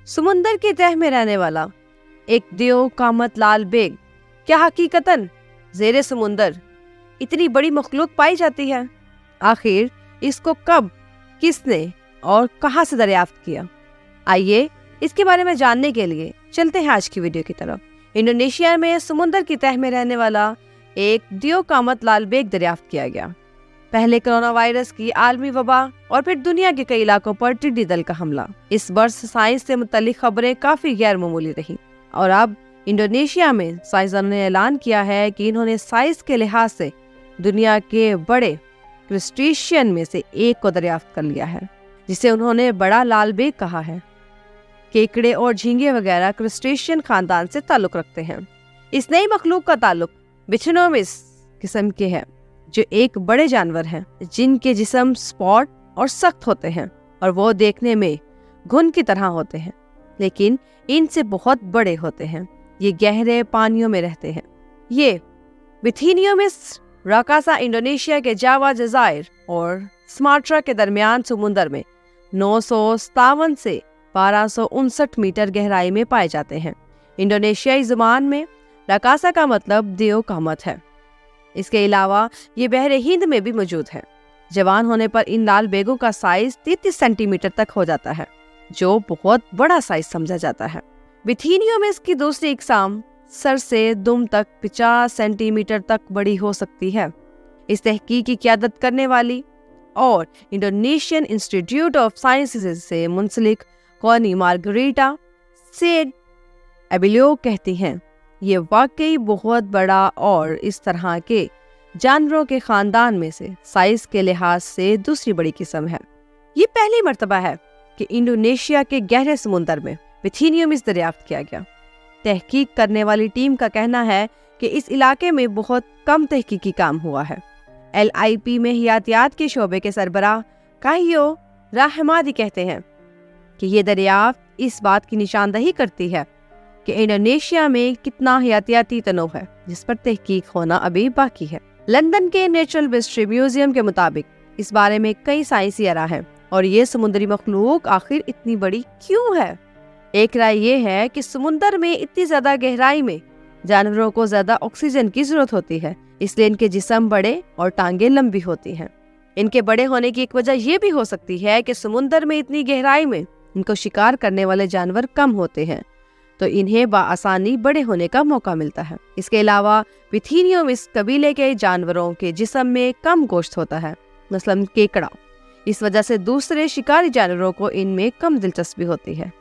समुंदर की तह में रहने वाला एक देव कामत लाल बेग क्या हकीकतन ज़ेरे समुंदर इतनी बड़ी मखलूक पाई जाती है? आखिर इसको कब, किसने और कहां से दरियाफ्त किया? आइए इसके बारे में जानने के लिए चलते हैं आज की वीडियो की तरफ। इंडोनेशिया में समुंदर की तह में रहने वाला एक देव कामत लाल बेग दरियाफ्त किया गया। पहले कोरोना वायरस की आलमी वबा और फिर दुनिया के कई इलाकों पर टिड्डी दल का हमला। इस वर्ष साइंस से मुताल्लिक खबरें काफी गैर मामूली रही और अब इंडोनेशिया में साइंसदानों ने ऐलान किया है कि इन्होंने साइज के लिहाज से दुनिया के बड़े क्रस्टेशियन में से एक को दरियाफ्त कर लिया है, जिसे उन्होंने बड़ा लाल बेग कहा है। केकड़े और झींगे वगैरह क्रस्टेशियन खानदान से ताल्लुक रखते हैं। इस नई मखलूक का ताल्लुक बिथेनोमिस किस्म के है, जो एक बड़े जानवर हैं जिनके जिस्म स्पॉट और सख्त होते हैं और वो देखने में घुन की तरह होते हैं, लेकिन इनसे बहुत बड़े होते हैं। ये गहरे पानियों में रहते हैं। ये बिथेनोमिस राकासा इंडोनेशिया के जावा जज़ायर और सुमात्रा के दरमियान समुंदर में 957 से 1259 मीटर गहराई में पाए जाते हैं। इंडोनेशियाई ज़ुबान में राकासा का मतलब देव कामत है। इसके अलावा ये बहरे हिंद में भी मौजूद है। जवान होने पर इन लाल बेगों का साइज 33 सेंटीमीटर तक हो जाता है, जो बहुत बड़ा साइज समझा जाता है। बिथेनोमिस की दूसरी इकसाम सर से दुम तक 50 सेंटीमीटर तक बड़ी हो सकती है। इस तहकीक की क़यादत करने वाली और इंडोनेशियन इंस्टीट्यूट ऑफ साइंसेज से मुंसलिक कॉनी मार्गरीटा सेड एबिलियो कहती हैं, ये वाकई बहुत बड़ा और इस तरह के जानवरों के खानदान में से साइज के लिहाज से दूसरी बड़ी किस्म है। ये पहली मर्तबा है कि इंडोनेशिया के गहरे समुंदर में बिथेनोमिस दरियाफ्त किया गया। तहकीक करने वाली टीम का कहना है कि इस इलाके में बहुत कम तहकीकी काम हुआ है। LIP में हयातियात के शोबे के सरबराह काहियो रहमादी कहते हैं कि ये दरियाफ्त इस बात की निशानदही करती है कि इंडोनेशिया में कितना हयातियाती तनोव है, जिस पर तहकीक होना अभी बाकी है। लंदन के नेचुरल हिस्ट्री म्यूजियम के मुताबिक इस बारे में कई साइंसी आरा हैं और ये समुद्री मखलूक आखिर इतनी बड़ी क्यों है। एक राय ये है कि समुंदर में इतनी ज्यादा गहराई में जानवरों को ज्यादा ऑक्सीजन की जरूरत होती है, इसलिए इनके जिस्म बड़े और टांगे लंबी होती हैं। इनके बड़े होने की एक वजह ये भी हो सकती है कि समुंदर में इतनी गहराई में इनको शिकार करने वाले जानवर कम होते हैं, तो इन्हें बआसानी बड़े होने का मौका मिलता है। इसके अलावा बिथेनोमिस कबीले के जानवरों के जिस्म में कम गोश्त होता है, मसलन केकड़ा। इस वजह से दूसरे शिकारी जानवरों को इनमें कम दिलचस्पी होती है।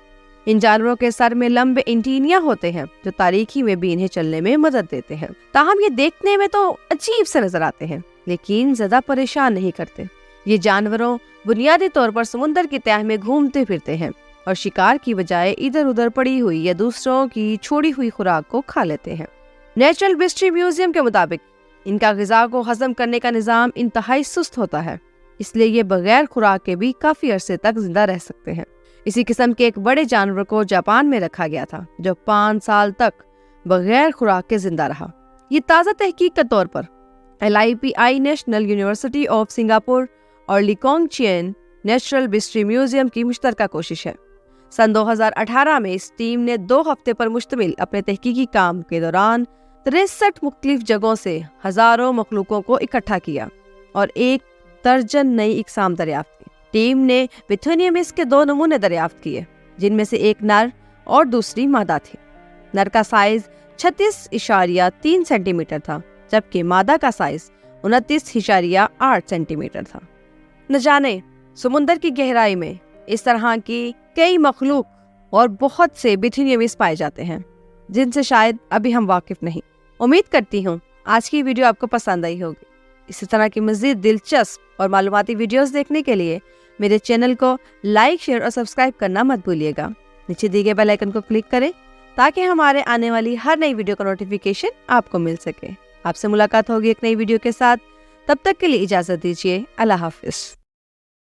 इन जानवरों के सर में लंबे एंटीनिया होते हैं, जो तारीखी में भी इन्हें चलने में मदद देते हैं। ताहम ये देखने में तो अजीब से नजर आते हैं, लेकिन ज्यादा परेशान नहीं करते। ये जानवरों बुनियादी तौर पर समुंदर की तह में घूमते फिरते हैं और शिकार की बजाय इधर उधर पड़ी हुई या दूसरों की छोड़ी हुई खुराक को खा लेते हैं। नेचुरल हिस्ट्री म्यूजियम के मुताबिक इनका ग़िज़ा को हजम करने का निज़ाम इंतहाई सुस्त होता है, इसलिए ये बगैर खुराक के भी काफी अरसे तक जिंदा रह सकते हैं। इसी किस्म के एक बड़े जानवर को जापान में रखा गया था, जो 5 साल तक बगैर खुराक के जिंदा रहा। ये ताज़ा तहकीक के तौर पर LIPI national university of Singapore और लिकोंगचियन नेचुरल हिस्ट्री म्यूजियम की मुश्तरका कोशिश है। सन 2018 में इस टीम ने 2 हफ्ते पर मुश्तमिल अपने तहकीकी काम के दौरान 63 मुख्तलिफ जगहों से हजारों मखलूकों को इकट्ठा किया और 1 दर्जन नई इकसाम दरियाफ्त की। टीम ने बिथेनोमिस के 2 नमूने दरियाफ्त किए, जिनमें से एक नर और दूसरी मादा थी। नर का साइज 36.3 सेंटीमीटर था, जबकि मादा का साइज 29.8 सेंटीमीटर था। न जाने समुंदर की गहराई में इस तरह की कई मखलूक और बहुत से बिथेनोमिस पाए जाते हैं, जिनसे शायद अभी हम वाकिफ नहीं। उम्मीद करती हूँ आज की वीडियो आपको पसंद आई होगी। इसी तरह की मज़ीद दिलचस्प और मालूमाती वीडियोस देखने के लिए मेरे चैनल को लाइक, शेयर और सब्सक्राइब करना मत भूलिएगा। नीचे दिए गए बेल आइकन को क्लिक करें ताकि हमारे आने वाली हर नई वीडियो का नोटिफिकेशन आपको मिल सके। आपसे मुलाकात होगी एक नई वीडियो के साथ। तब तक के लिए इजाज़त दीजिए। अल्लाह हाफिज़।